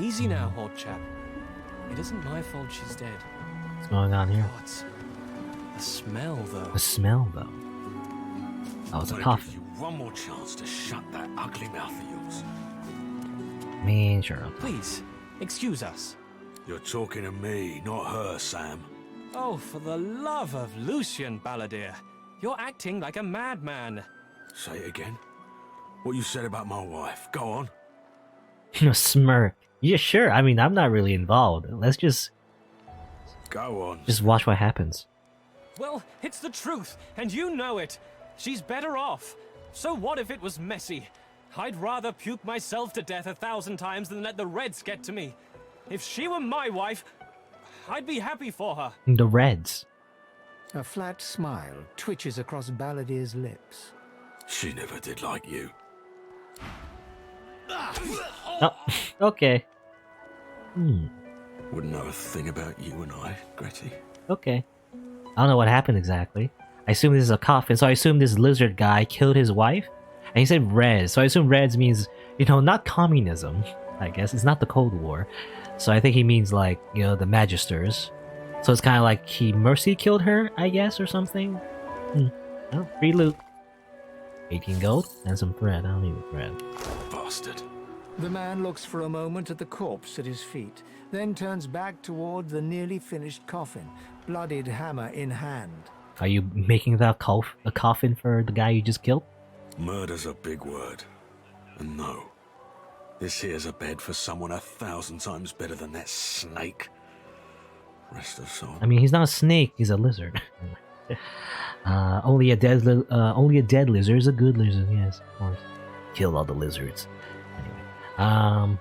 Easy now, old chap. It isn't my fault she's dead. What's going on here? What? The smell, though. The smell, though. Oh, it's a coffin. Give you one more chance to shut that ugly mouth of yours. I mean, sure. Please, excuse us. You're talking to me, not her, Sam. Oh, for the love of Lucian, Balladeer. You're acting like a madman. Say it again. What you said about my wife. Go on. Smirk. Yeah, sure. I mean, I'm not really involved. Let's just Go on. watch what happens. Well, it's the truth, and you know it. She's better off. So what if it was messy? I'd rather puke myself to death 1,000 times than let the Reds get to me. If she were my wife, I'd be happy for her. The Reds. A flat smile twitches across Balladeer's lips. She never did like you. Oh, okay. Wouldn't know a thing about you and I, Gretty. Okay. I don't know what happened exactly. I assume this is a coffin, so I assume this lizard guy killed his wife? And he said Reds, so I assume Reds means, not communism, I guess. It's not the Cold War. So I think he means like, the Magisters. So it's kind of like he mercy killed her, I guess, or something. Oh, free loot. 18 gold and some thread. I don't need the thread. Bastard. The man looks for a moment at the corpse at his feet, then turns back toward the nearly finished coffin, bloodied hammer in hand. Are you making that a coffin for the guy you just killed? Murder's a big word. And no. This here's a bed for someone 1,000 times better than that snake. Rest her soul. I mean, he's not a snake, he's a lizard. Only a dead lizard is a good lizard, yes, of course. Kill all the lizards. Anyway. I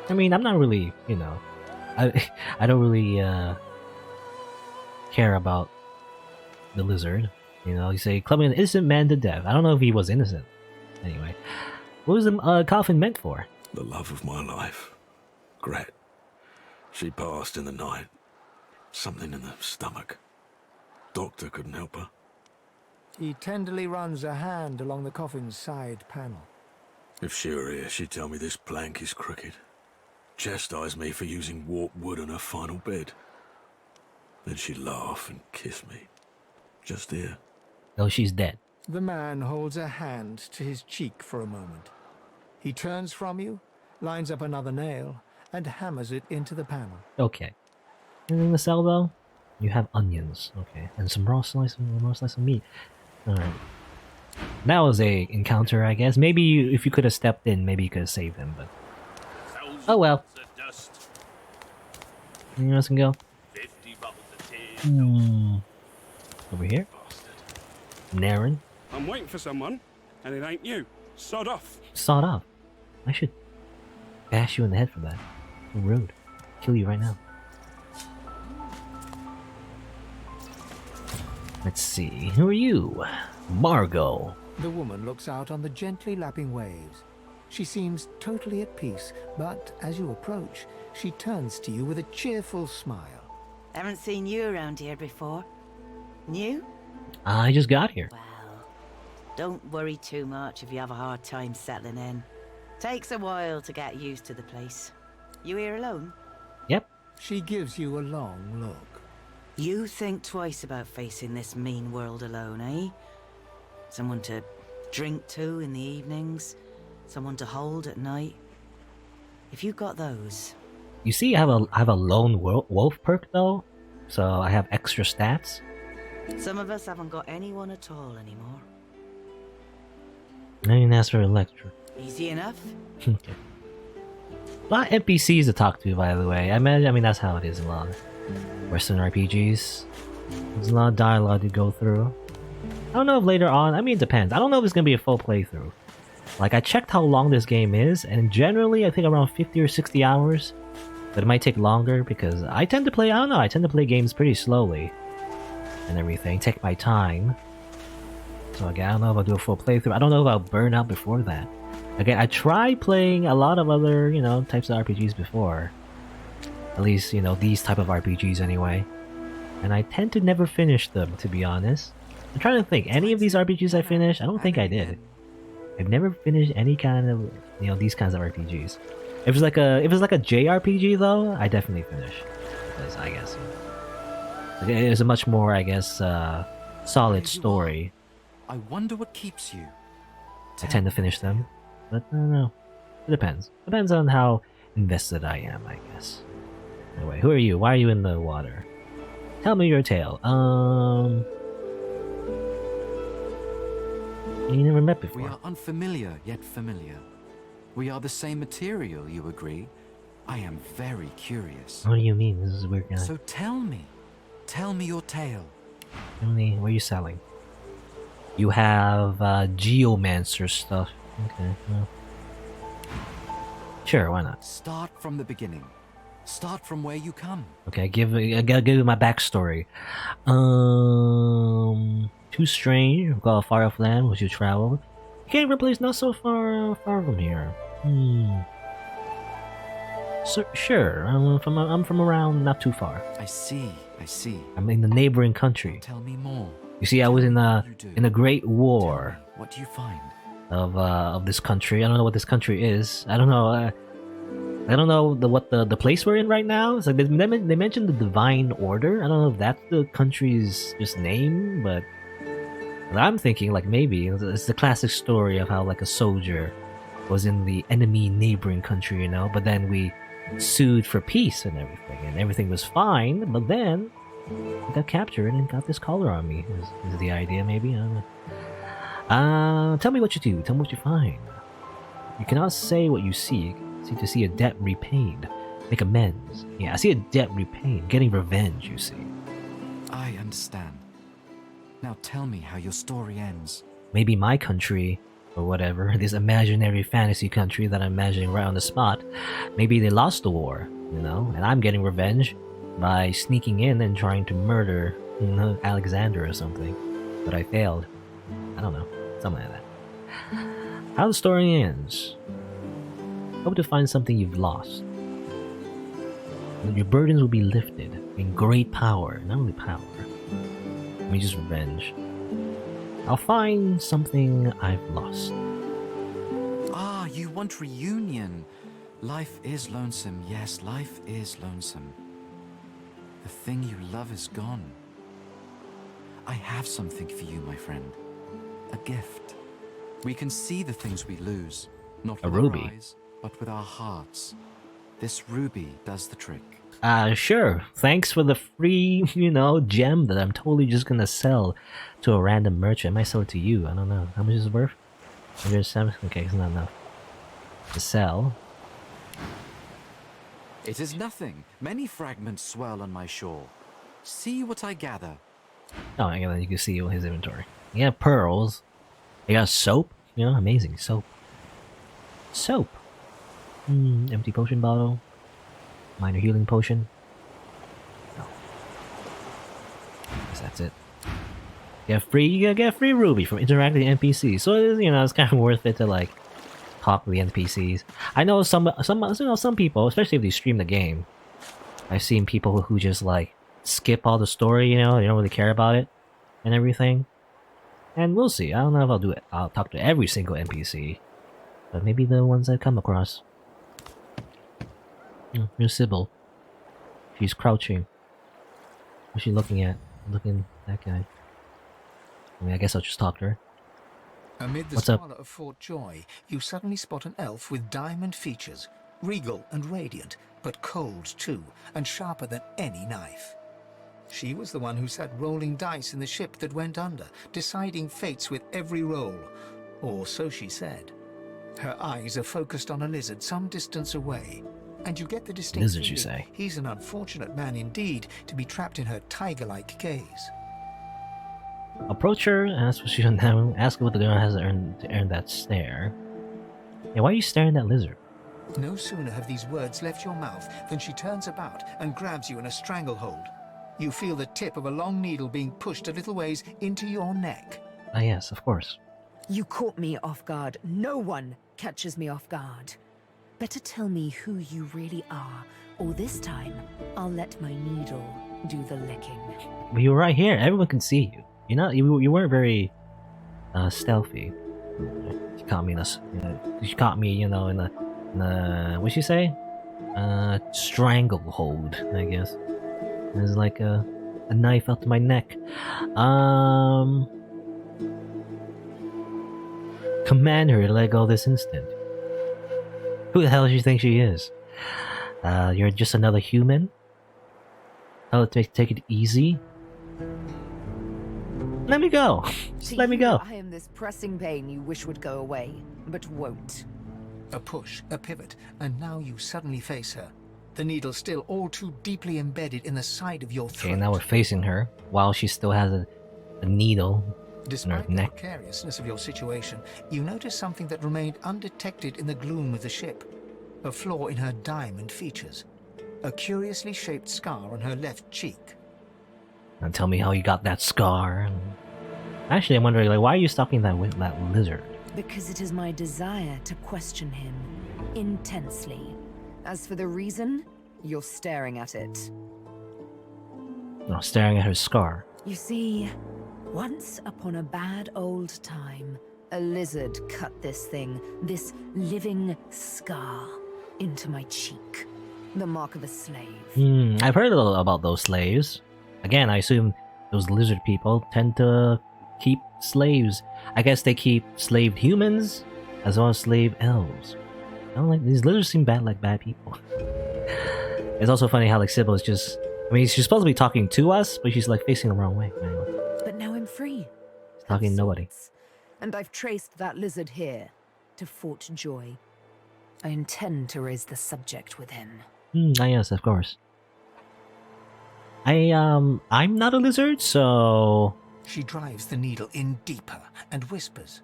mean, I'm not really, I don't really care about the lizard. You say clubbing an innocent man to death. I don't know if he was innocent. Anyway, what was the coffin meant for? The love of my life. Gret. She passed in the night. Something in the stomach. Doctor couldn't help her. He tenderly runs a hand along the coffin's side panel. If she were here, she'd tell me this plank is crooked. Chastise me for using warped wood on her final bed. Then she'd laugh and kiss me. Just here. Oh, she's dead. The man holds a hand to his cheek for a moment. He turns from you, lines up another nail, and hammers it into the panel. Okay. Anything to sell though? You have onions. Okay. And some raw slice of meat. Alright. That was a encounter, I guess. Maybe if you could have stepped in, maybe you could have saved him, but... Oh well. Anyone else can go? Over here? Naren? I'm waiting for someone, and it ain't you. Sod off. Sawed off. I should bash you in the head for that. You're rude. Kill you right now. Let's see. Who are you? Margot. The woman looks out on the gently lapping waves. She seems totally at peace, but as you approach, she turns to you with a cheerful smile. Haven't seen you around here before. New? I just got here. Well, don't worry too much if you have a hard time settling in. Takes a while to get used to the place. You here alone? Yep. She gives you a long look. You think twice about facing this mean world alone, eh? Someone to drink to in the evenings, someone to hold at night. If you got those... You see, I have a lone wolf perk though, so I have extra stats. Some of us haven't got anyone at all anymore. I didn't ask for Electra. Easy enough. Okay. A lot of NPCs to talk to, by the way. I mean that's how it is in a lot of Western RPGs. There's a lot of dialogue to go through. I don't know if later on, I mean it depends. I don't know if it's gonna be a full playthrough. Like I checked how long this game is, and generally I think around 50 or 60 hours. But it might take longer because I tend to play games pretty slowly. And everything, take my time. So again, I don't know if I'll do a full playthrough. I don't know if I'll burn out before that. Again, I tried playing a lot of other, types of RPGs before. At least, these type of RPGs anyway. And I tend to never finish them, to be honest. I'm trying to think, any of these RPGs I finished? I don't think I did. I've never finished any kind of these kinds of RPGs. If it's like a JRPG though, I definitely finish. Because I guess it's a much more solid story. I wonder what keeps you. I tend to finish them, but I don't know. It depends. Depends on how invested I am, I guess. Anyway, who are you? Why are you in the water? Tell me your tale. You never met before. We are unfamiliar yet familiar. We are the same material, you agree? I am very curious. What do you mean? This is a weird guy. So tell me your tale. Tell me, what are you selling? You have geomancer stuff. Okay, well. Sure, why not? Start from the beginning. Start from where you come. Okay, I gotta give you my backstory. Too strange. We've got a far off land which you traveled. Can't replace not so far from here. So, sure, I'm from around not too far. I see. I'm in the neighboring country. Tell me more. You see, I was in a great war. What do you find? Of this country. I don't know what this country is. I don't know. I don't know what the place we're in right now. It's like they mentioned the Divine Order. I don't know if that's the country's just name, but I'm thinking like maybe it's the classic story of how like a soldier was in the enemy neighboring country, but then we sued for peace and everything was fine, but then I got captured and got this collar on me. Is the idea maybe? I don't know. Tell me what you do. Tell me what you find. You cannot say what you seek. Seek to see a debt repaid. Make amends. Yeah, I see a debt repaid. Getting revenge, you see. I understand. Now tell me how your story ends. Maybe my country, or whatever, this imaginary fantasy country that I'm imagining right on the spot, maybe they lost the war, and I'm getting revenge by sneaking in and trying to murder, Alexander or something. But I failed. I don't know. Something like that. How the story ends. Hope to find something you've lost. And your burdens will be lifted in great power. Not only power. I mean just revenge. I'll find something I've lost. Ah, you want reunion. Life is lonesome. Yes, life is lonesome. The thing you love is gone. I have something for you, my friend. A gift. We can see the things we lose, not with A ruby. our eyes, but with our hearts. This ruby does the trick. Sure. Thanks for the free, gem that I'm totally just gonna sell to a random merchant. I might sell it to you. I don't know. How much is it worth? Okay, it's not enough to sell. It is nothing. Many fragments swirl on my shore. See what I gather. Oh, I guess you can see his inventory. You got pearls. You got soap. Amazing soap. Soap. Empty potion bottle. Minor healing potion. No. Guess that's it. You get free ruby from interacting with NPCs. So it's kind of worth it to like talk to the NPCs. I know some people, especially if they stream the game. I've seen people who just like skip all the story. They don't really care about it and everything. And we'll see. I don't know if I'll do it. I'll talk to every single NPC, but maybe the ones I come across. Here's Sybil. She's crouching. What's she looking at? Looking at that guy. I guess I'll just talk to her. Amid the What's up? squalor of Fort Joy, you suddenly spot an elf with diamond features, regal and radiant, but cold too, and sharper than any knife. She was the one who sat rolling dice in the ship that went under, deciding fates with every roll, or so she said. Her eyes are focused on a lizard some distance away, and you get the distinct Lizard, you feeling say? he's an unfortunate man indeed to be trapped in her tiger-like gaze. Approach her and ask what she now. Ask her what the girl has to earn that stare. Hey, why are you staring at that lizard? No sooner have these words left your mouth than she turns about and grabs you in a stranglehold. You feel the tip of a long needle being pushed a little ways into your neck. Ah, yes, of course. You caught me off guard. No one catches me off guard. Better tell me who you really are, or this time, I'll let my needle do the licking. But you were right here. Everyone can see you. You weren't very stealthy. She caught me in a, she caught me, you know, in a, what'd she say? Stranglehold, I guess. It's like a knife up to my neck. Command her to let go this instant. Who the hell does she think she is? You're just another human? Oh, take it easy? Let me go! Just let me go! I am this pressing pain you wish would go away, but won't. A push, a pivot, and now you suddenly face her. The needle still all too deeply embedded in the side of your throat. Okay, now we're facing her, while she still has a needle Despite in the her neck. precariousness of your situation, you notice something that remained undetected in the gloom of the ship. A flaw in her diamond features. A curiously shaped scar on her left cheek. Now tell me how you got that scar. Actually, I'm wondering, like, why are you stalking that lizard? Because it is my desire to question him intensely. As for the reason, you're staring at it. No, staring at her scar. You see, once upon a bad old time, a lizard cut this thing, this living scar, into my cheek. The mark of a slave. I've heard a little about those slaves. Again, I assume those lizard people tend to keep slaves. I guess they keep slaved humans as well as slave elves. I don't like these lizards seem bad people. It's also funny how like Sybil is just, I mean, she's supposed to be talking to us, but she's like facing the wrong way. Anyway, But now I'm free. she's talking to Of nobody. sorts. And I've traced that lizard here to Fort Joy. I intend to raise the subject with him. Yes, of course. I'm not a lizard, so She drives the needle in deeper and whispers.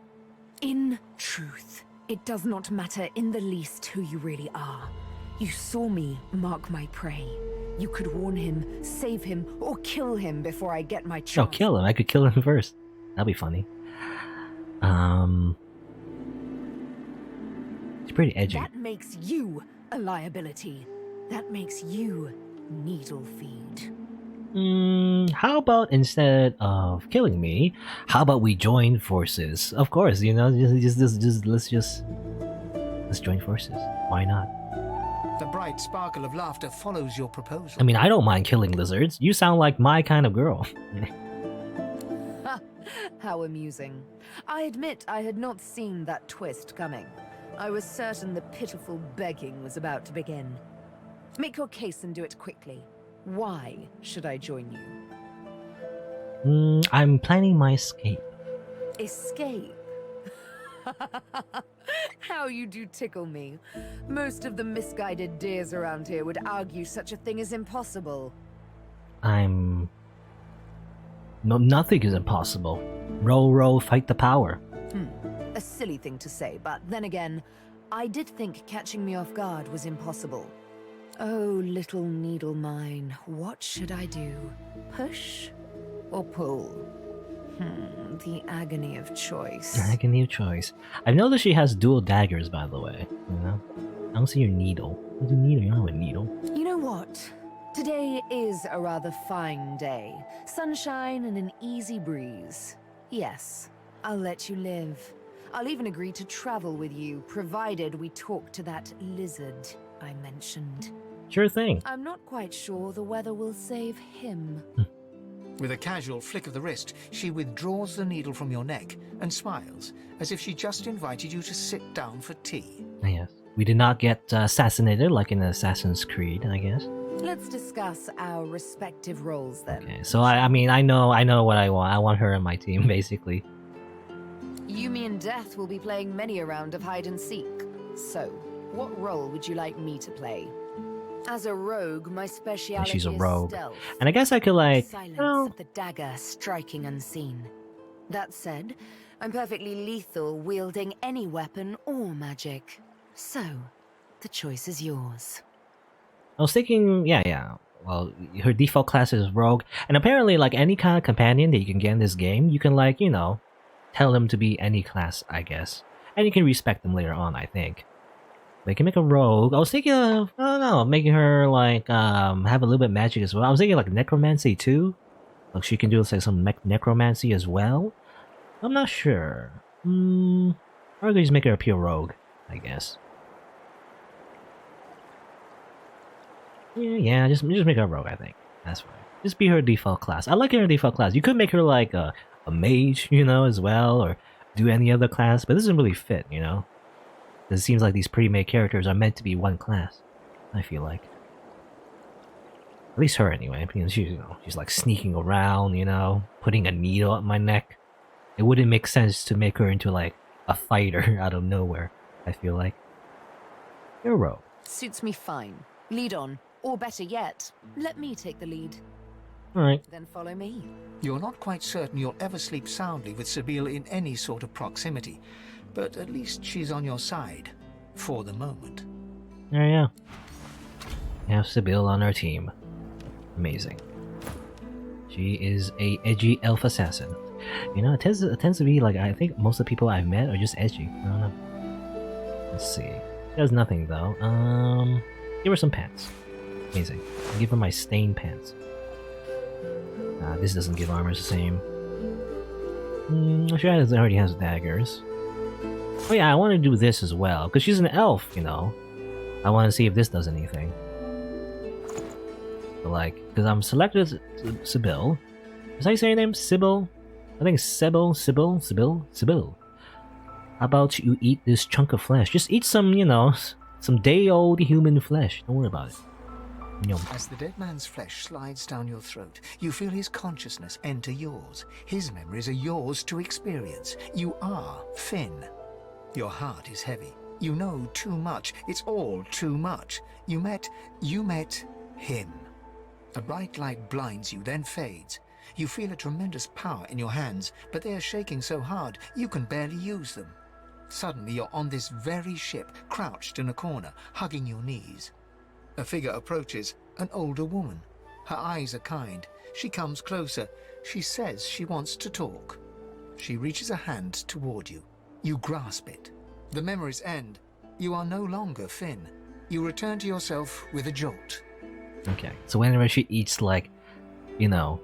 In truth, it does not matter in the least who you really are. You saw me mark my prey. You could warn him, save him, or kill him before I get my chance. oh, kill him. I could kill him first. That'd be funny. It's pretty edgy. That makes you a liability. That makes you needle feed. How about instead of killing me, how about we join forces? Of course, you know, let's join forces. Why not? The bright sparkle of laughter follows your proposal. I mean, I don't mind killing lizards. You sound like my kind of girl. How amusing. I admit I had not seen that twist coming. I was certain the pitiful begging was about to begin. Make your case and do it quickly. Why should I join you? I'm planning my escape. Escape? How you do tickle me. Most of the misguided deers around here would argue such a thing is impossible. No, nothing is impossible. Row, row, fight the power. A silly thing to say, but then again, I did think catching me off guard was impossible. Oh, little needle mine, what should I do? Push or pull? The agony of choice. Agony of choice. I've noticed she has dual daggers, by the way. You know, I don't see your needle. What's a needle? You don't have a needle. You know what? Today is a rather fine day. Sunshine and an easy breeze. Yes, I'll let you live. I'll even agree to travel with you, provided we talk to that lizard I mentioned. Sure thing. I'm not quite sure the weather will save him. With a casual flick of the wrist, she withdraws the needle from your neck and smiles, as if she just invited you to sit down for tea. Yes. We did not get assassinated like in Assassin's Creed, I guess. Let's discuss our respective roles then. Okay, so I mean, I know what I want. I want her on my team, basically. Yumi and Death will be playing many a round of hide and seek. So, what role would you like me to play? As a rogue, my speciality She's a is rogue. stealth. And I guess I could like, Silence well, of the dagger striking unseen. That said, I'm perfectly lethal wielding any weapon or magic. So, the choice is yours. I was thinking, yeah. Well, her default class is rogue, and apparently, like any kind of companion that you can get in this game, you can like, you know, tell them to be any class, I guess, and you can respect them later on. I think they can make a rogue. I was thinking of, I don't know, making her like have a little bit of magic as well. I was thinking like necromancy too, like she can do like some necromancy as well. I'm not sure. Or just make her a pure rogue, I guess. Yeah, just make her a rogue, I think. That's fine. Just be her default class. I like her default class. You could make her like a mage, you know, as well, or do any other class, but this doesn't really fit, you know? It seems like these pre-made characters are meant to be one class, I feel like. At least her, anyway. Because she's like sneaking around, you know, putting a needle up my neck. It wouldn't make sense to make her into like a fighter out of nowhere, I feel like. You're a rogue. Suits me fine. Lead on. Or better yet, let me take the lead. Alright. Then follow me. You're not quite certain you'll ever sleep soundly with Sibyl in any sort of proximity, but at least she's on your side. For the moment. There you go. We have Sibyl on our team. Amazing. She is a edgy elf assassin. You know, it tends to be like, I think most of the people I've met are just edgy. I don't know. Let's see. She does nothing though. Give her some pants. Amazing. I'll give her my stained pants. This doesn't give armor the same. She already has daggers. Oh yeah, I want to do this as well, because she's an elf, you know. I want to see if this does anything. But like, because I'm selected Sibyl. Is that how you say your name? Sibyl? I think Sibyl. How about you eat this chunk of flesh? Just eat some, you know, some day-old human flesh. Don't worry about it. Yum. As the dead man's flesh slides down your throat, you feel his consciousness enter yours. His memories are yours to experience. You are Finn. Your heart is heavy. You know too much. It's all too much. You met him. A bright light blinds you, then fades. You feel a tremendous power in your hands, but they are shaking so hard you can barely use them. Suddenly you're on this very ship, crouched in a corner, hugging your knees. A figure approaches, an older woman. Her eyes are kind. She comes closer. She says she wants to talk. She reaches a hand toward you. You grasp it. The memories end. You are no longer Finn. You return to yourself with a jolt. Okay, so whenever she eats, like, you know,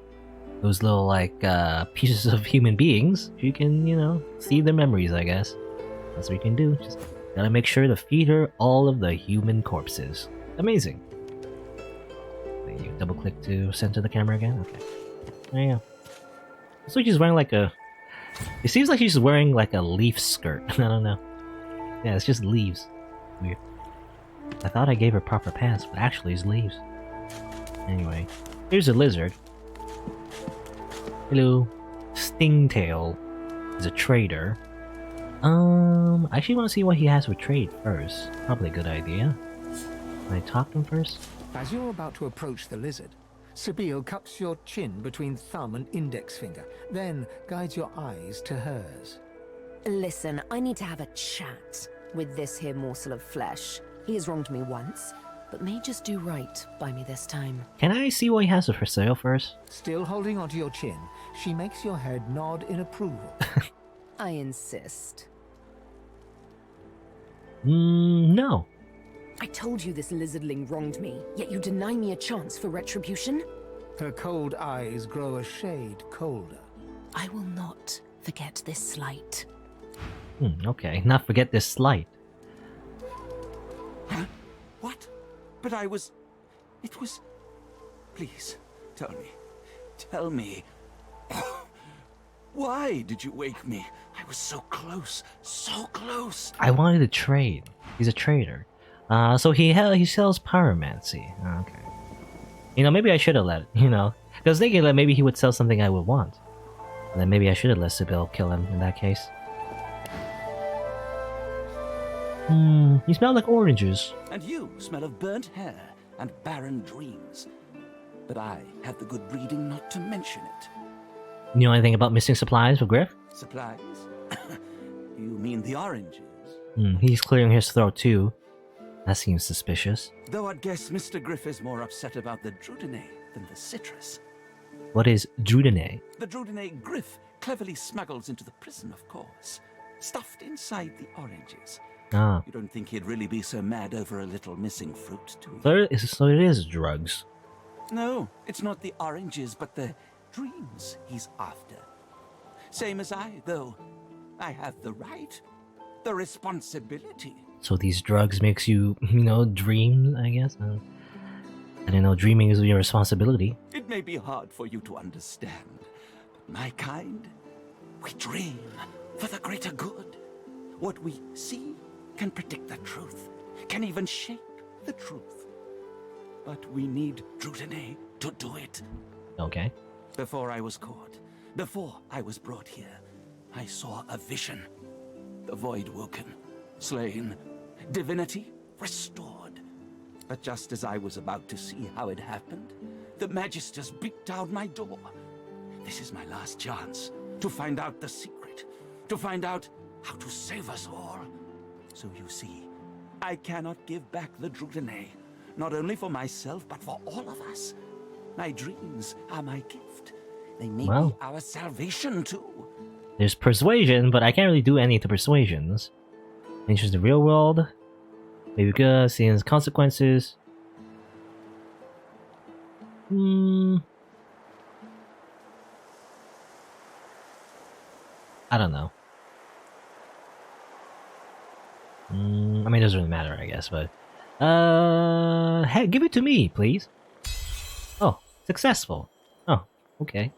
those little, like, pieces of human beings, she can, you know, see their memories, I guess. That's what you can do. Just gotta make sure to feed her all of the human corpses. Amazing. Then you double click to center the camera again. Okay. There you go. Looks like she's wearing like a... It seems like she's wearing like a leaf skirt. I don't know. Yeah, it's just leaves. Weird. I thought I gave her proper pants, but actually it's leaves. Anyway, here's a lizard. Hello. Stingtail is a trader. I actually want to see what he has for trade first. Probably a good idea. Can I talk to him first? As you're about to approach the lizard, Sibyl cups your chin between thumb and index finger, then guides your eyes to hers. Listen, I need to have a chat with this here morsel of flesh. He has wronged me once, but may just do right by me this time. Can I see what he has for sale first? Still holding onto your chin, she makes your head nod in approval. I insist. No. I told you this lizardling wronged me, yet you deny me a chance for retribution? Her cold eyes grow a shade colder. I will not forget this slight. Okay, not forget this slight. Huh? What? But I was... It was... Please, tell me. Tell me. Why did you wake me? I was so close. So close. I wanted to trade. He's a trader. So he sells pyromancy. Okay. You know, maybe I should have let it, you know. Because I was thinking that maybe he would sell something I would want. And then maybe I should have let Sibyl kill him in that case. You smell like oranges. And you smell of burnt hair and barren dreams. But I have the good breeding not to mention it. You know anything about missing supplies for Griff? Supplies? You mean the oranges? He's clearing his throat too. That seems suspicious. Though I'd guess Mr. Griff is more upset about the Drudene than the citrus. What is Drudene? The Drudene Griff cleverly smuggles into the prison, of course. Stuffed inside the oranges. Ah. You don't think he'd really be so mad over a little missing fruit, do you? So it is drugs. No, it's not the oranges, but the dreams he's after. Same as I, though. I have the right the responsibility. So these drugs makes you, dream, I guess? I don't know, dreaming is your responsibility. It may be hard for you to understand, but my kind, we dream for the greater good. What we see can predict the truth, can even shape the truth. But we need Drutane to do it. Okay. Before I was caught, before I was brought here, I saw a vision. The void woken, slain, divinity restored. But just as I was about to see how it happened, the Magisters beat down my door. This is my last chance to find out the secret, to find out how to save us all. So you see, I cannot give back the Drutane, not only for myself, but for all of us. My dreams are my gift. They may be our salvation too. There's persuasion, but I can't really do any to persuasions. Enters the real world. Maybe good, seeing the consequences. I don't know. I mean, it doesn't really matter, I guess, but... Hey, give it to me, please. Oh, successful. Oh, okay.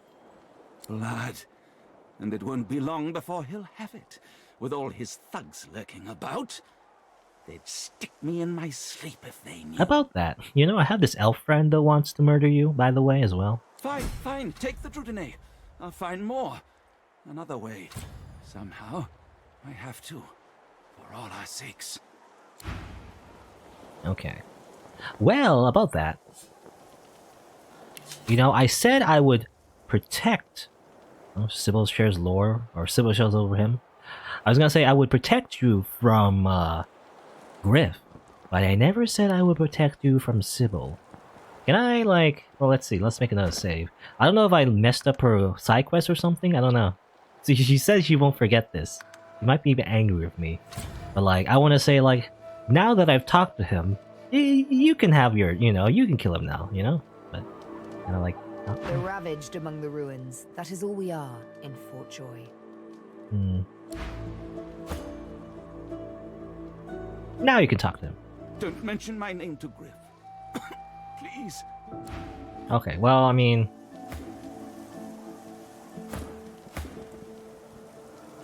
Blood. And it won't be long before he'll have it, with all his thugs lurking about. They'd stick me in my sleep if they knew. How about that? I have this elf friend that wants to murder you, by the way, as well. Fine, take the Drutane. I'll find more. Another way. Somehow, I have to. For all our sakes. Okay. Well, about that. I said I would protect... Sybil shares lore, or Sybil shares over him. I was gonna say I would protect you from, Griff. But I never said I would protect you from Sybil. Can I, well, let's see. Let's make another save. I don't know if I messed up her side quest or something. I don't know. See, she says she won't forget this. She might be a bit angry with me. But, I want to say, now that I've talked to him, you can have your, you can kill him now, But, kind of We're ravaged among the ruins. That is all we are in Fort Joy. Now you can talk to him. Don't mention my name to Griff. Please. Okay, well, I mean...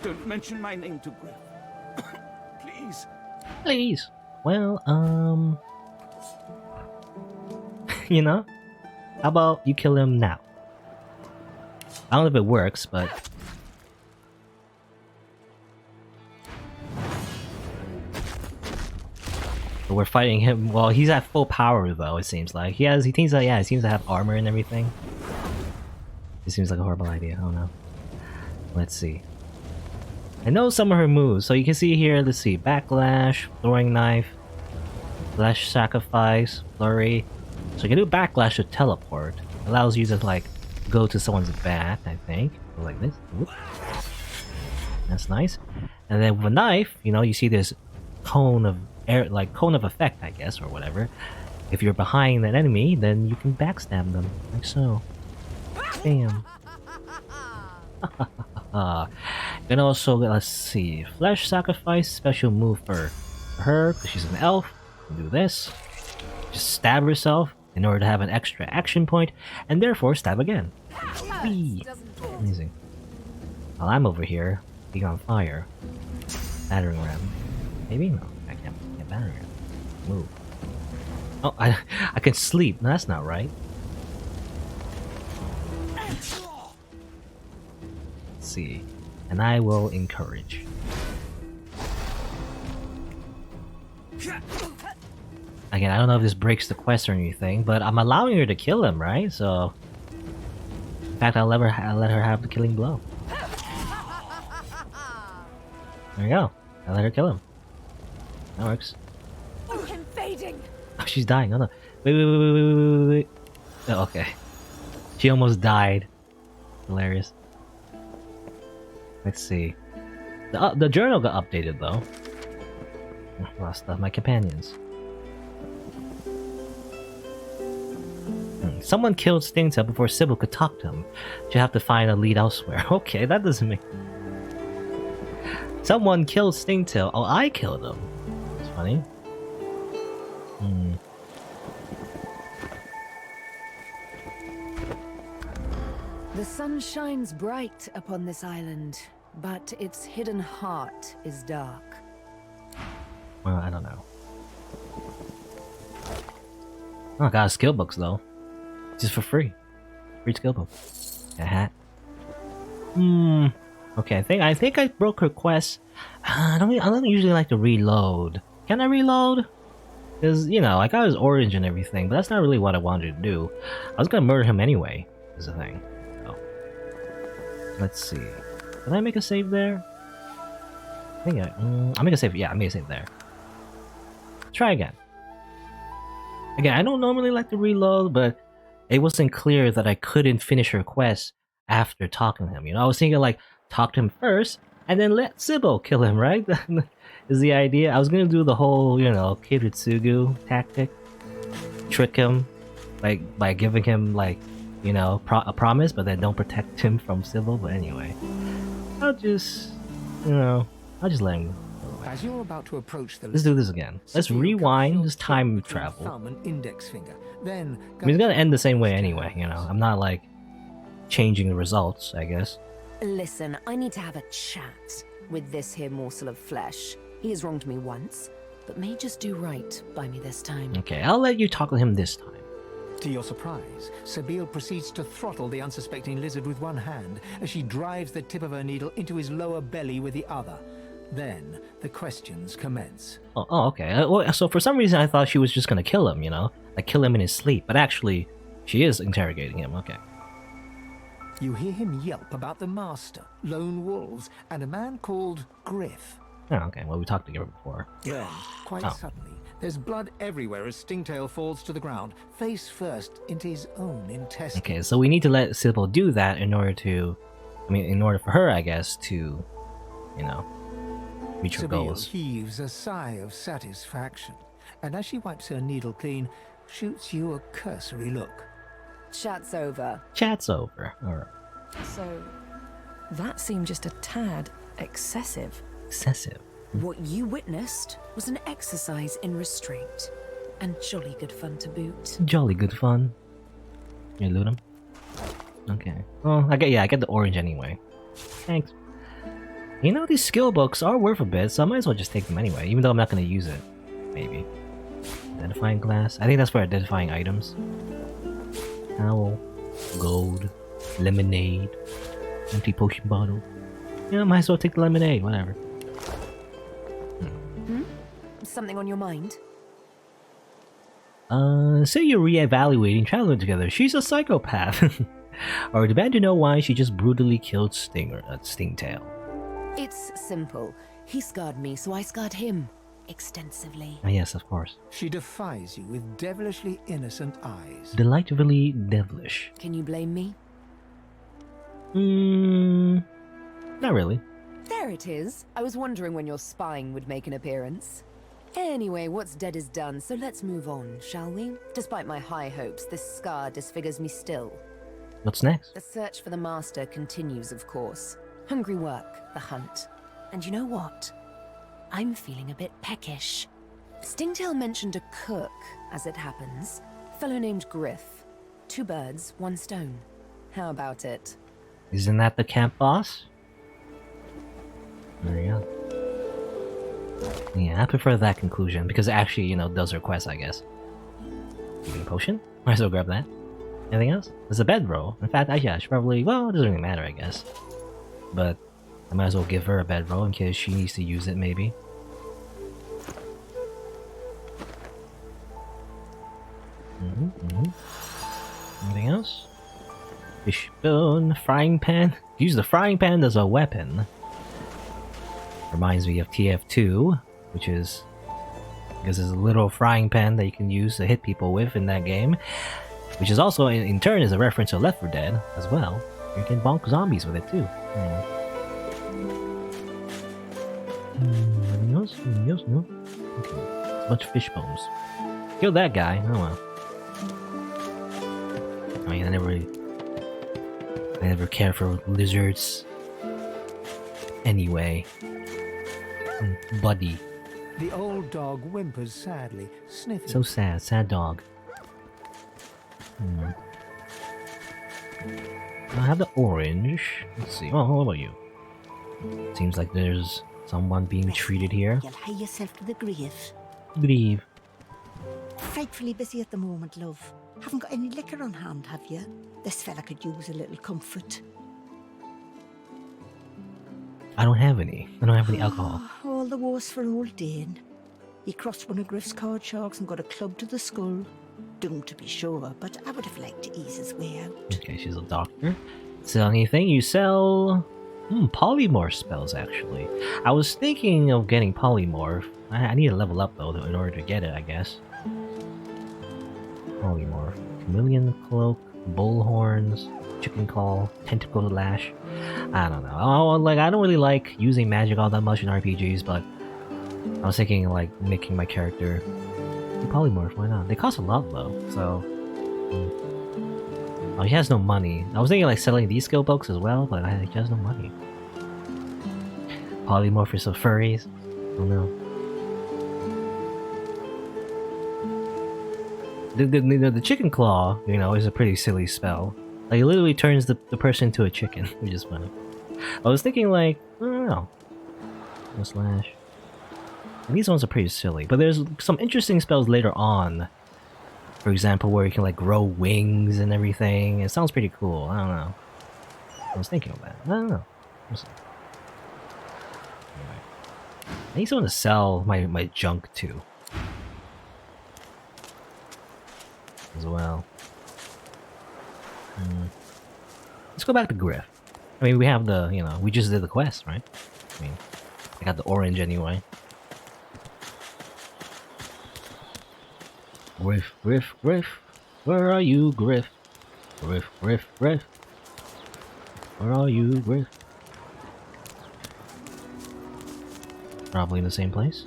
Don't mention my name to Griff. Please. Please. Well, how about you kill him now? I don't know if it works, but... we're fighting him. Well, he's at full power, though, it seems like. He seems to have armor and everything. It seems like a horrible idea. I don't know. Let's see. I know some of her moves, so you can see here, let's see. Backlash, throwing knife, flesh sacrifice, flurry. So you can do backlash to teleport. Allows you to, go to someone's back, I think. Like this. Whoop. That's nice. And then with a knife, you see this cone of air, cone of effect, I guess, or whatever. If you're behind an enemy, then you can backstab them, like so. Bam. Then also, let's see, flesh sacrifice, special move for her, because she's an elf. You can do this. Just stab herself in order to have an extra action point, and therefore stab again. Whee! Amazing. While I'm over here, being on fire. Battering ram. Maybe? No, I can't battering ram. Move. Oh, I can sleep. No, that's not right. Let's see. And I will encourage. Again, I don't know if this breaks the quest or anything, but I'm allowing her to kill him, right? So, in fact, I'll let her have the killing blow. There you go. I let her kill him. That works. Oh, I'm fading. Oh, she's dying. Oh no! Wait. Oh, okay. She almost died. Hilarious. Let's see. The journal got updated though. Lost my companions. Someone killed Stingtail before Sybil could talk to him. She'll have to find a lead elsewhere. Okay, that doesn't make... Someone killed Stingtail. Oh, I killed him. That's funny. Hmm. The sun shines bright upon this island, but its hidden heart is dark. Well, I don't know. Oh, I got skill books though. Just for free. Free skill book. A hat. Okay, I think I broke her quest. I don't usually like to reload. Can I reload? Because, you know, I got his orange and everything, but that's not really what I wanted to do. I was gonna murder him anyway, is the thing. So, let's see. Did I make a save there? I think I make a save. Yeah, I made a save there. Try again. Again, I don't normally like to reload, but it wasn't clear that I couldn't finish her quest after talking to him. You know, I was thinking like, talk to him first, and then let Sybil kill him, right? Is the idea. I was gonna do the whole, you know, Kiritsugu tactic. Trick him, like, by giving him, like, you know, a promise, but then don't protect him from Sybil. But anyway, I'll just, you know, I'll just let him go away. As you're about to approach the Let's do this again. Let's rewind, just time travel. thumb and index finger. Then I mean, it's gonna end the same way anyway, you know. I'm not like changing the results, I guess. Listen, I need to have a chat with this here morsel of flesh. He has wronged me once, but may just do right by me this time. Okay, I'll let you talk to him this time. To your surprise, Sabine proceeds to throttle the unsuspecting lizard with one hand as she drives the tip of her needle into his lower belly with the other. Then the questions commence. Oh, okay. Well, so for some reason I thought she was just gonna kill him, you know? Like kill him in his sleep, but actually she is interrogating him, okay. You hear him yelp about the master, lone wolves, and a man called Griff. Oh, okay. Well, we talked together before. Then, quite suddenly, there's blood everywhere as Stingtail falls to the ground, face first into his own intestines. Okay, so we need to let Sybil do that in order to, I mean, in order for her, I guess, to, you know, reach her Sabine goals. heaves a sigh of satisfaction, and as she wipes her needle clean, shoots you a cursory look. Chat's over. Chat's over. Alright. So, that seemed just a tad excessive. Excessive. What you witnessed was an exercise in restraint, and jolly good fun to boot. Jolly good fun. You loot him? Okay. Well, I get the orange anyway. Thanks. You know, these skill books are worth a bit, so I might as well just take them anyway, even though I'm not gonna use it. Maybe. Identifying glass. I think that's for identifying items. Owl. Gold. Lemonade. Empty potion bottle. Yeah, might as well take the lemonade, whatever. Something on your mind? Say you're re-evaluating traveling together. She's a psychopath. Or demand to know why she just brutally killed Stingtail. It's simple. He scarred me, so I scarred him. Extensively. Ah, yes, of course. She defies you with devilishly innocent eyes. Delightfully devilish. Can you blame me? Not really. There it is. I was wondering when your spying would make an appearance. Anyway, what's dead is done, so let's move on, shall we? Despite my high hopes, this scar disfigures me still. What's next? The search for the master continues, of course. Hungry work, the hunt. And you know what? I'm feeling a bit peckish. Stingtail mentioned a cook, as it happens. Fellow named Griff. 2 birds, 1 stone. How about it? Isn't that the camp boss? There you go. Yeah, I prefer that conclusion because it actually, you know, does her quest, I guess. Healing potion? Might as well grab that. Anything else? There's a bedroll. In fact, I should probably, well, it doesn't really matter, I guess. But I might as well give her a bedroll in case she needs to use it, maybe. Anything else? Fishbone, frying pan. Use the frying pan as a weapon. Reminds me of TF2, which is because there's a little frying pan that you can use to hit people with in that game, which is also in turn is a reference to Left 4 Dead as well. You can bonk zombies with it too. Anything else? Anything else? No. Okay. It's a bunch of fish bones. Kill that guy. Oh well. I mean, I never cared for lizards. Anyway. Buddy. The old dog whimpers sadly, sniffing. So sad. Sad dog. I have the orange. Let's see. Oh, what about you? Seems like there's someone being treated here. You'll hie yourself to the grave. Grieve. Frightfully busy at the moment, love. Haven't got any liquor on hand, have you? This fella could use a little comfort. I don't have any. I don't have any alcohol. All the worse for old Dane. He crossed one of Griff's card sharks and got a club to the skull. Doomed to be sure, but I would have liked to ease his way out. Okay, she's a doctor. Sell anything? You sell... polymorph spells, actually. I was thinking of getting polymorph. I need to level up, though, in order to get it, I guess. Polymorph. Chameleon cloak, bullhorns, chicken call, tentacle lash. I don't know. I don't really like using magic all that much in RPGs, but I was thinking like making my character polymorph. Why not? They cost a lot though, so. Oh, he has no money. I was thinking like selling these skill books as well, but he has no money. Polymorph is of furries. Oh no. The chicken claw, you know, is a pretty silly spell. Like, it literally turns the person into a chicken, which is funny. I was thinking, like, I don't know. Slash. And these ones are pretty silly, but there's some interesting spells later on. For example, where you can, like, grow wings and everything. It sounds pretty cool. I don't know. I was thinking of that. I don't know. Anyway. I need someone to sell my junk to. As well. Let's go back to Griff. I mean, we have the, you know, we just did the quest, right? I mean, I got the orange anyway. Griff, Griff, Griff. Where are you, Griff? Griff, Griff, Griff. Where are you, Griff? Probably in the same place.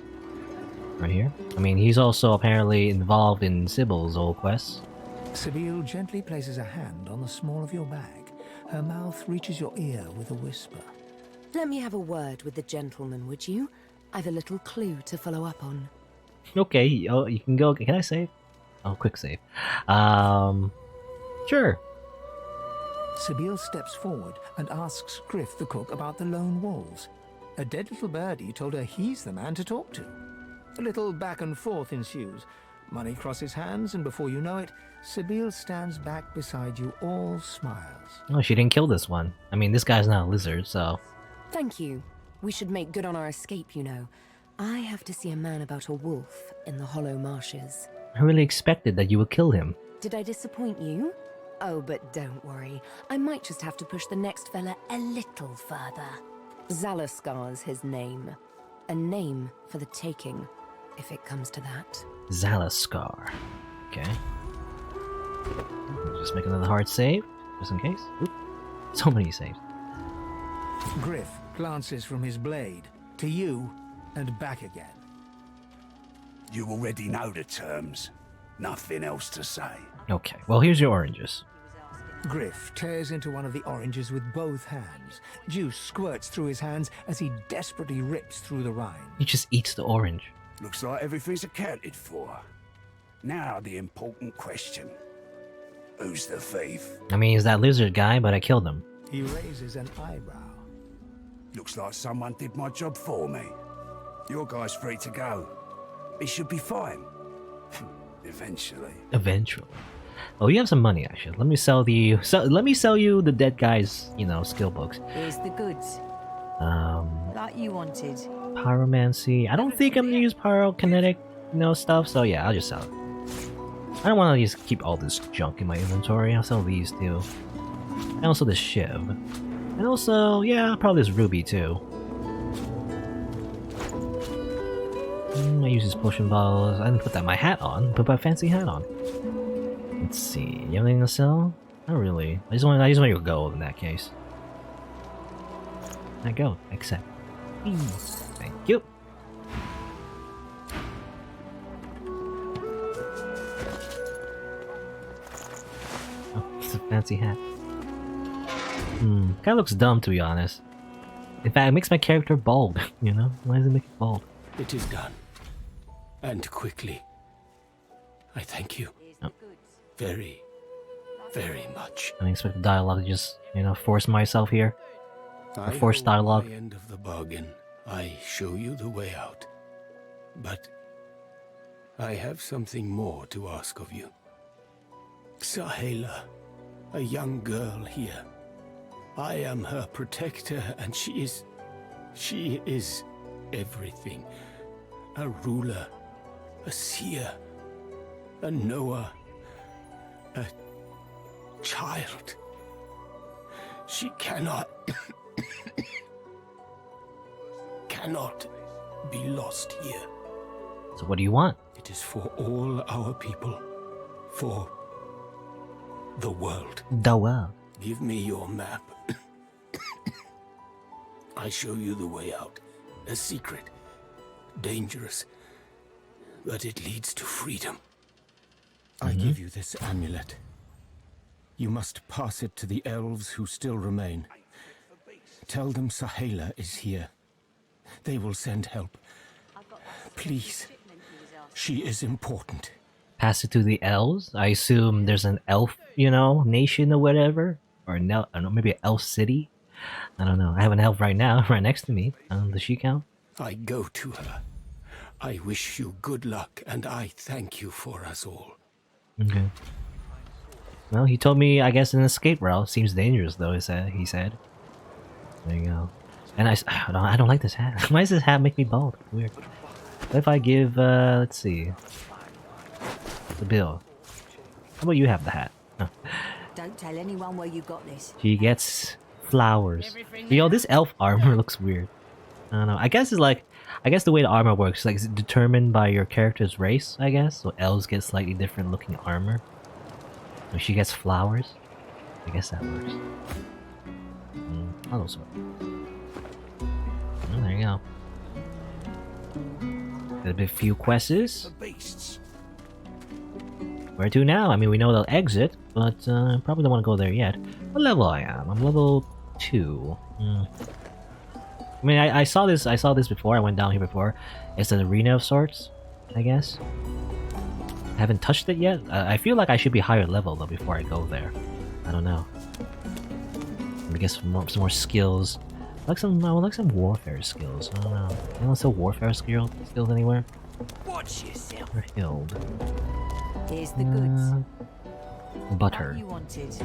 Right here. I mean, he's also apparently involved in Sybil's old quests. Sibyl gently places a hand on the small of your bag. Her mouth reaches your ear with a whisper. Let me have a word with the gentleman, would you? I've a little clue to follow up on. Okay, oh, you can go. Can I save? Oh, quick save. Sure. Sibyl steps forward and asks Griff the cook about the lone wolves. A dead little birdie told her he's the man to talk to. A little back and forth ensues. Money crosses hands, and before you know it, Sibyl stands back beside you, all smiles. Oh, she didn't kill this one. I mean, this guy's not a lizard, so... Thank you. We should make good on our escape, you know. I have to see a man about a wolf in the Hollow Marshes. I really expected that you would kill him. Did I disappoint you? Oh, but don't worry. I might just have to push the next fella a little further. Zalaskar's his name. A name for the taking, if it comes to that. Zalaskar. Okay. Just make another hard save, just in case. Oop. So many saves. Griff glances from his blade to you and back again. You already know the terms. Nothing else to say. Okay, well, here's your oranges. Griff tears into one of the oranges with both hands. Juice squirts through his hands as he desperately rips through the rind. He just eats the orange. Looks like everything's accounted for. Now the important question. Who's the thief? I mean, he's that lizard guy, but I killed him. He raises an eyebrow. Looks like someone did my job for me. Your guy's free to go. He should be fine. Eventually. Eventually. Oh, you have some money actually. Let me sell you. Let me sell you the dead guy's, you know, skill books. Here's the goods. Like you wanted. Pyromancy. I don't think I'm gonna use pyrokinetic, you know, stuff. So yeah, I'll just sell it. I don't want to just keep all this junk in my inventory. I'll sell these too. And also this shiv. And also, yeah, probably this ruby too. I use these potion bottles. I didn't put my hat on. Put my fancy hat on. Let's see. You have anything to sell? Not really. I just want your gold in that case. I go. Accept. Thank you. Oh, it's a fancy hat. Kinda looks dumb, to be honest. In fact, it makes my character bald, you know? Why does it make it bald? It is done. And quickly. I thank you. Oh. Very, very much. I didn't expect the dialogue to just, you know, force myself here. Or force hold dialogue. my end of the bargain. I show you the way out. But I have something more to ask of you. Sahela, a young girl here. I am her protector, and she is everything. A ruler, a seer, a knower, a child. She cannot be lost here. So what do you want? It is for all our people, for the world. The world. Give me your map. I show you the way out. A secret, dangerous, but it leads to freedom. I give you this amulet. You must pass it to the elves who still remain. Tell them Sahela is here. They will send help. Please. She is important. Pass it to the elves? I assume there's an elf, you know, nation or whatever? Or an elf, I don't know, maybe an elf city? I don't know. I have an elf right now, right next to me. Does she count? I go to her. I wish you good luck, and I thank you for us all. Okay. Well, he told me, I guess, an escape route. Seems dangerous, though, he said. There you go. And I don't like this hat. Why does this hat make me bald? Weird. What if I give, let's see. The bill. How about you have the hat? Oh. Don't tell anyone where you got this. She gets flowers. Yo, this elf armor looks weird. I don't know. I guess the way the armor works, like, it's determined by your character's race, I guess. So elves get slightly different looking armor. So she gets flowers. I guess that works. Hello, sword. Oh, there you go. Got a bit few quests. Where to now? I mean, we know they'll exit, but probably don't want to go there yet. What level I am? I'm level 2. I mean, I saw this before. I went down here before. It's an arena of sorts, I guess. Haven't touched it yet. I feel like I should be higher level though before I go there. I don't know. Let me get some more skills. I would like some warfare skills. I don't know. Anyone sell warfare skills anywhere? Watch yourself. Or Hild. Here's the goods. Butter. What you wanted.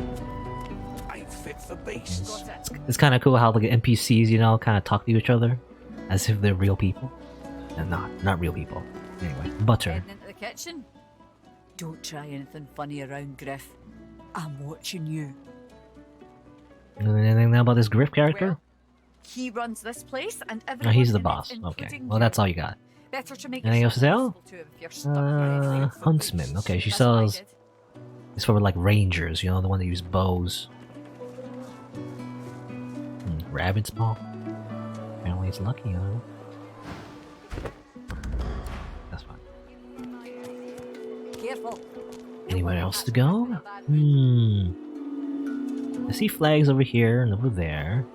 Ain't fit for beasts. It's kind of cool how like NPCs, you know, kind of talk to each other as if they're real people, and not real people. Anyway, butter. Heading into the kitchen. Don't try anything funny around Griff. I'm watching you. Anything about this Griff character? Well, he runs this place, and Oh, everyone he's the in it, boss. Okay, including well you. that's all you got. Better to make Anything else to yourself sell? useful to him if you're stuck forever. Huntsman. Okay, she That's what I sells. did. It's for like rangers, you know, the one that use bows. Rabbit's paw. Apparently it's lucky, I don't know. That's fine. Careful. Anywhere else to go? I see flags over here and over there.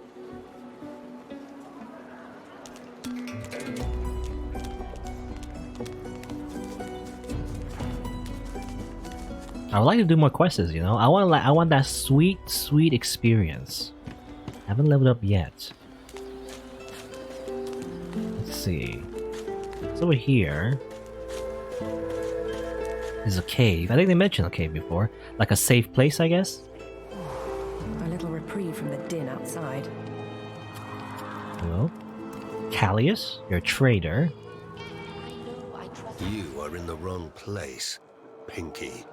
I would like to do more quests, you know. I want that sweet experience. I haven't leveled up yet. Let's see. So over here is a cave. I think they mentioned a cave before, like a safe place, I guess. A little reprieve from the din outside. Hello, Callius, you're a traitor. You are in the wrong place, Pinky.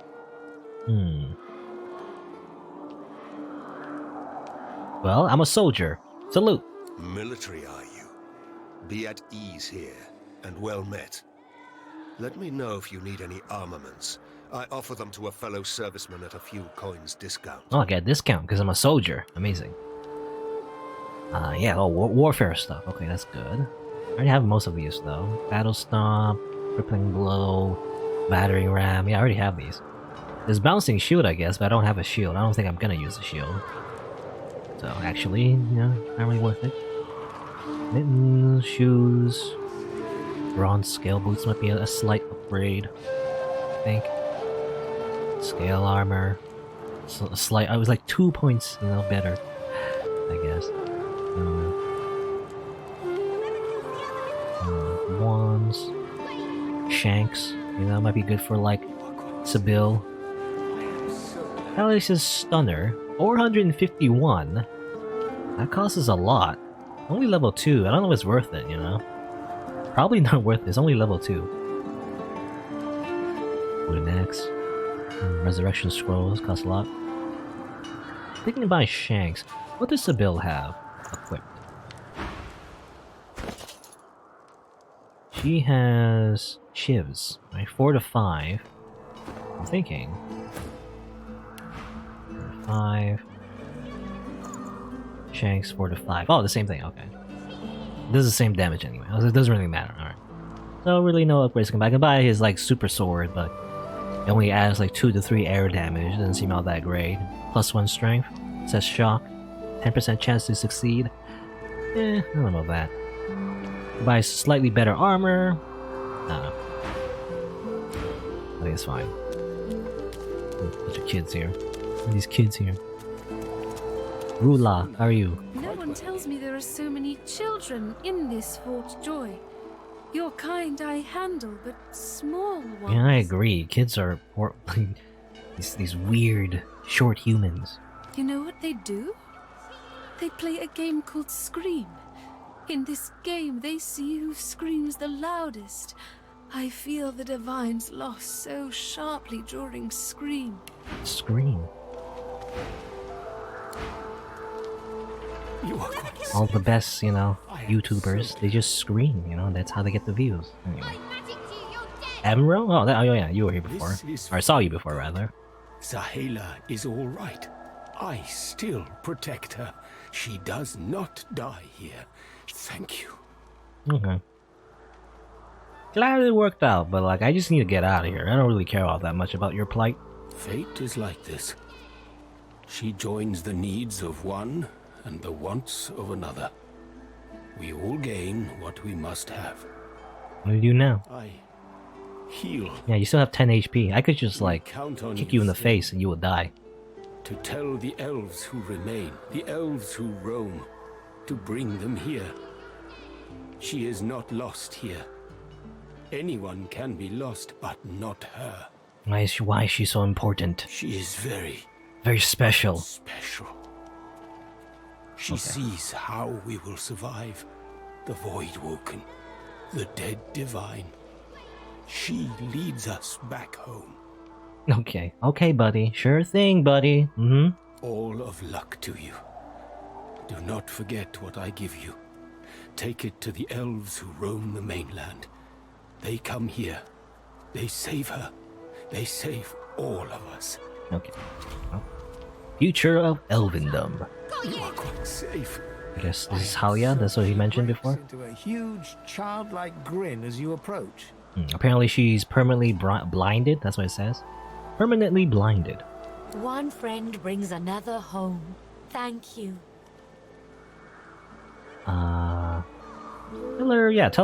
Well, I'm a soldier. Salute. Military, are you? Be at ease here, and well met. Let me know if you need any armaments. I offer them to a fellow serviceman at a few coins discount. Oh, I get a discount because I'm a soldier. Amazing. Yeah, warfare stuff. Okay, that's good. I already have most of these though. Battle Stomp, Crippling Blow, Battering Ram. Yeah, I already have these. There's Bouncing Shield, I guess, but I don't have a shield. I don't think I'm gonna use the shield. So actually, yeah, not really worth it. Mittens, shoes, bronze scale boots might be a slight upgrade, I think. Scale armor, a slight. I was like 2 points, better, I guess. Wands, shanks, might be good for like Sibyl. Alice's stunner, 451. That costs us a lot. Only level 2. I don't know if it's worth it, Probably not worth it. It's only level 2. What next? Resurrection scrolls cost a lot. Thinking about shanks. What does Sibyl have equipped? She has shivs, right? 4 to 5. I'm thinking 4 to 5. Shanks 4 to 5. Oh, the same thing. Okay, does the same damage anyway. It doesn't really matter. All right. So really no upgrades. I can buy his like super sword, but it only adds like 2 to 3 air damage. Doesn't seem all that great. +1 strength. Says shock. 10% chance to succeed. I don't know about that. Buy slightly better armor. I don't know. I think it's fine. Bunch of kids here. These kids here. Rula, how are you? No one tells me there are so many children in this Fort Joy. Your kind I handle, but small ones. Yeah, I agree. Kids are these weird, short humans. You know what they do? They play a game called Scream. In this game, they see who screams the loudest. I feel the Divine's loss so sharply during Scream. Scream? All the best, YouTubers, they just scream, that's how they get the views. Anyway. Emerald? Oh, yeah, you were here before. Or I saw you before, rather. Sahela is all right. I still protect her. She does not die here. Thank you. Okay. Glad it worked out, but like, I just need to get out of here. I don't really care all that much about your plight. Fate is like this. She joins the needs of one and the wants of another. We all gain what we must have. What do you do now? I heal. Yeah, you still have 10 HP. I could just like kick you in the face and you will die. To tell the elves who remain, the elves who roam, to bring them here. She is not lost here. Anyone can be lost, but not her. Why is she so important? She is very special. She sees how we will survive. The Void Woken, the dead Divine. She leads us back home. Okay, buddy. Sure thing, buddy. All of luck to you. Do not forget what I give you. Take it to the elves who roam the mainland. They come here. They save her. They save all of us. Okay. Well, future of Elvendom. You are quite safe. I guess this is Halia. That's what he mentioned before. Into a huge, childlike grin as you approach. Apparently she's permanently blinded. That's what it says. Permanently blinded. One friend brings another home. Thank you. Tell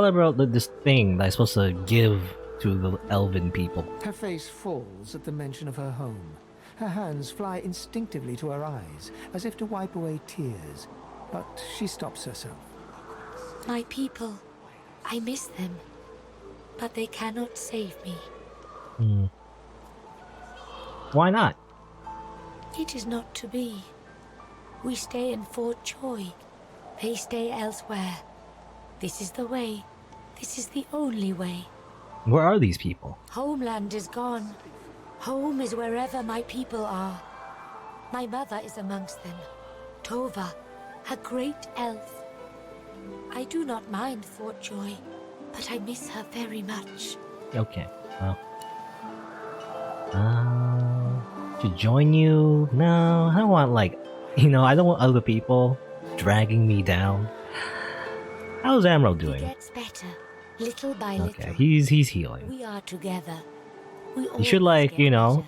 her about this thing that I'm supposed to give to the elven people. Her face falls at the mention of her home. Her hands fly instinctively to her eyes, as if to wipe away tears. But she stops herself. My people, I miss them, but they cannot save me. Why not? It is not to be. We stay in Fort Joy. They stay elsewhere. This is the way. This is the only way. Where are these people? Homeland is gone. Home is wherever my people are. My mother is amongst them. Tova, a great elf. I do not mind Fort Joy, but I miss her very much. Okay, well. To join you? No, I don't want I don't want other people dragging me down. How's Emerald doing? He gets better, little by little. Okay, he's healing. We are together. You should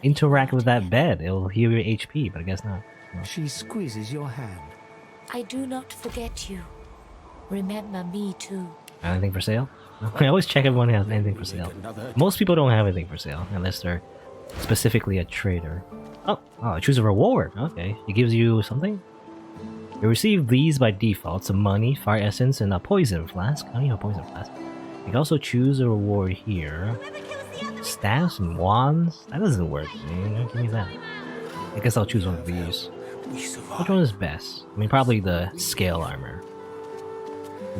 interact with that bed. It'll heal your HP, but I guess not. No. She squeezes your hand. I do not forget you. Remember me too. Anything for sale? I always check everyone has anything for sale. Most people don't have anything for sale unless they're specifically a trader. Oh, choose a reward. Okay, it gives you something. You receive these by default: some money, fire essence, and a poison flask. I don't need a poison flask. You can also choose a reward here. Staffs and wands. That doesn't work. Man. Give me that. I guess I'll choose one of these. Which one is best? I mean, probably the scale armor.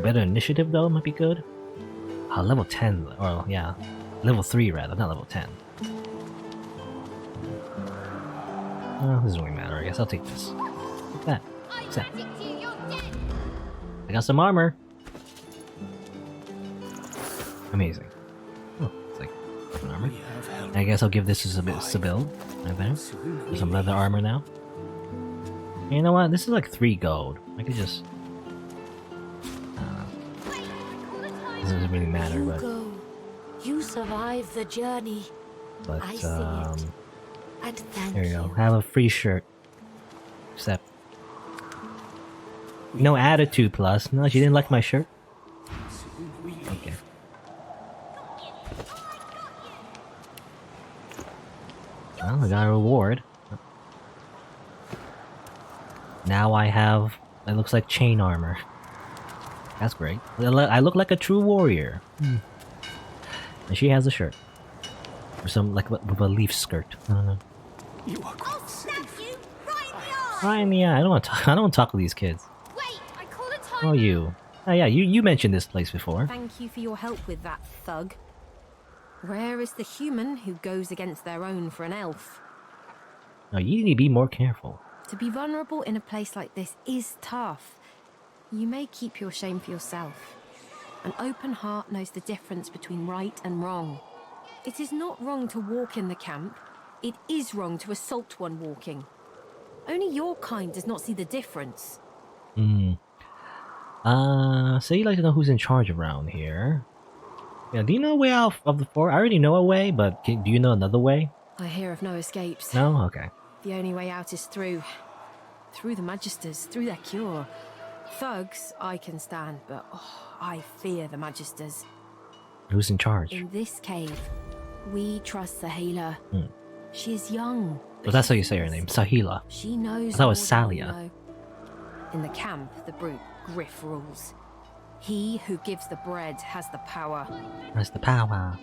Better initiative though might be good. Level 10, or yeah, level 3 rather, not level 10. This doesn't really matter. I guess I'll take this. Take that. What's that? I got some armor. Amazing. Oh, it's like an armor. I guess I'll give this as a bit Sibyl right there. Some leather armor now. You know what? This is like 3 gold. I could just. Doesn't really matter, but. You survived the journey. But I see it. And thank there you go. Have a free shirt. Except. No attitude plus. No, she didn't like my shirt. Okay. Well, I got a reward. Now I have. It looks like chain armor. That's great. I look like a true warrior. And she has a shirt. Or some, like, with a leaf skirt. I don't know. Right in the eye. I don't want to talk. I don't want to talk to these kids. Wait, I called a time. Oh, you. Oh, yeah, you mentioned this place before. Thank you for your help with that, thug. Rare is the human who goes against their own for an elf. No, you need to be more careful. To be vulnerable in a place like this is tough. You may keep your shame for yourself. An open heart knows the difference between right and wrong. It is not wrong to walk in the camp. It is wrong to assault one walking. Only your kind does not see the difference. So you'd like to know who's in charge around here. Yeah, do you know a way out of the fort? I already know a way, but do you know another way? I hear of no escapes. No? Okay. The only way out is through the Magisters, through their cure. Thugs, I can stand, but I fear the Magisters. Who's in charge? In this cave, we trust Sahila. She is young. Well, that's how you say her name, Sahila. She knows. I thought it was more than you Salia. know. In the camp, the brute Griff rules. He who gives the bread has the power. That's the power.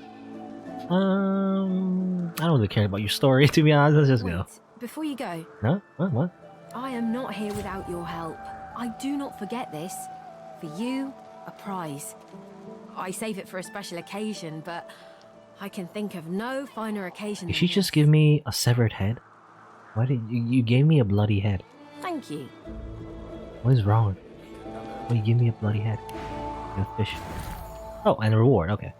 I don't really care about your story, to be honest. Let's just go. Before you go, No? What? I am not here without your help. I do not forget this. For you, a prize. I save it for a special occasion, but I can think of no finer occasion. Did she just give me a severed head? Why did you gave me a bloody head? Thank you. What is wrong? Why you give me a bloody head? You're a fish. Oh, and a reward. Okay.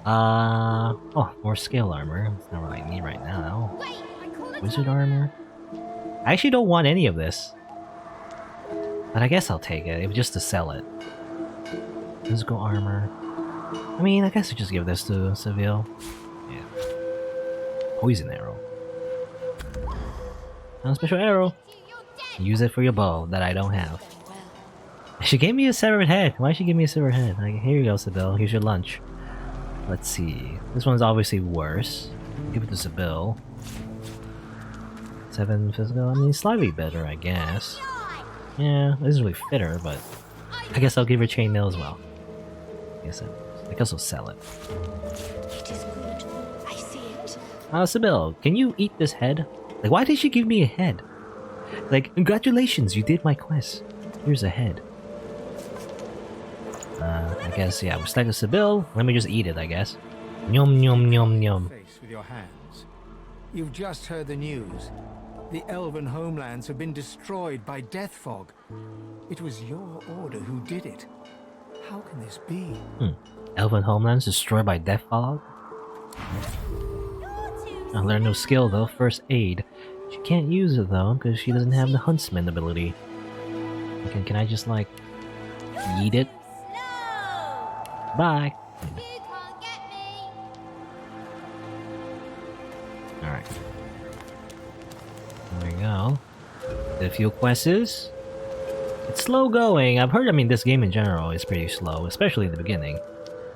More scale armor. That's not what I need right now. Wizard armor. I actually don't want any of this, but I guess I'll take it, just to sell it. Physical armor. I mean, I guess I just give this to Seville. Yeah. Poison arrow. Now special arrow. Use it for your bow that I don't have. She gave me a severed head. Why did she give me a severed head? Like, here you go, Seville. Here's your lunch. Let's see. This one's obviously worse. Give it to Seville. 7 physical. I mean, slightly better, I guess. Yeah, this is really fitter, but I guess I'll give her chainmail as well. I guess I'll sell it. It is good. I see it. Seville, can you eat this head? Like, why did she give me a head? Like, congratulations, you did my quest. Here's a head. I guess, yeah, we're stuck with Seville. Let me just eat it, I guess. Yum, yum, yum, yum. Face with your hands. You've just heard the news. The elven homelands have been destroyed by death fog. It was your order who did it. How can this be? Elven homelands destroyed by death fog? I learned no skill though. First aid. She can't use it though because she doesn't have the huntsman ability. Okay, can I just like eat it? Bye. Alright. There we go. Did a few quests. It's slow going. I've heard, I mean, this game in general is pretty slow, especially in the beginning.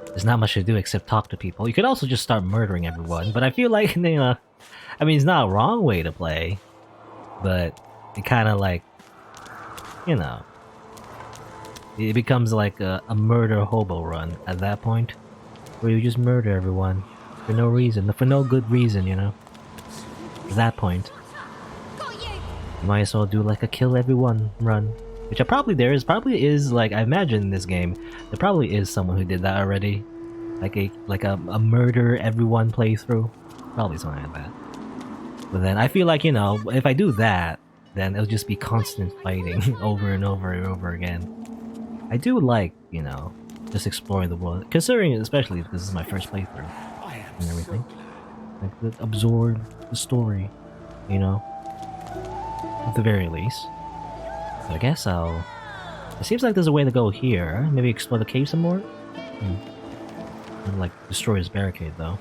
There's not much to do except talk to people. You could also just start murdering everyone, but I feel like, you know, I mean, it's not a wrong way to play, but it kind of like, you know, it becomes like a murder hobo run at that point, where you just murder everyone for no reason, for no good reason, you know. At that point, you might as well do like a kill everyone run, which probably is like, I imagine in this game there probably is someone who did that already, like a murder everyone playthrough, probably something like that. But then I feel like, you know, if I do that, then it'll just be constant fighting over and over and over again. I do like, you know, just exploring the world, considering especially if this is my first playthrough and everything. Like, to absorb the story, you know, at the very least. So I guess I'll... It seems like there's a way to go here. Maybe explore the cave some more? And, like, destroy this barricade, though.